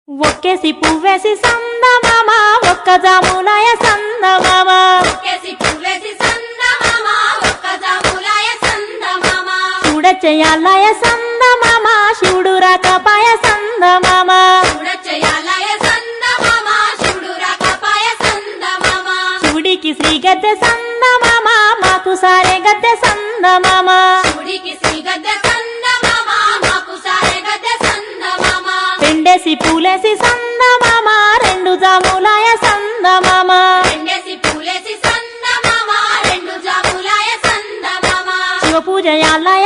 ఒక్కేసి పువ్వేసి సందమామ ఒక్క జాములాయ సందమామ చూడచెయ్యాలయ సందమామ శివుడు రాకపాయ సందమామ శివుడికి శ్రీ గద్దె సందమామ మాకు సారే గద్దె సందమామ పెండేసి పూలేసి సందమామ రెండు జాములాయ సందమామ శివ పూజయాలయ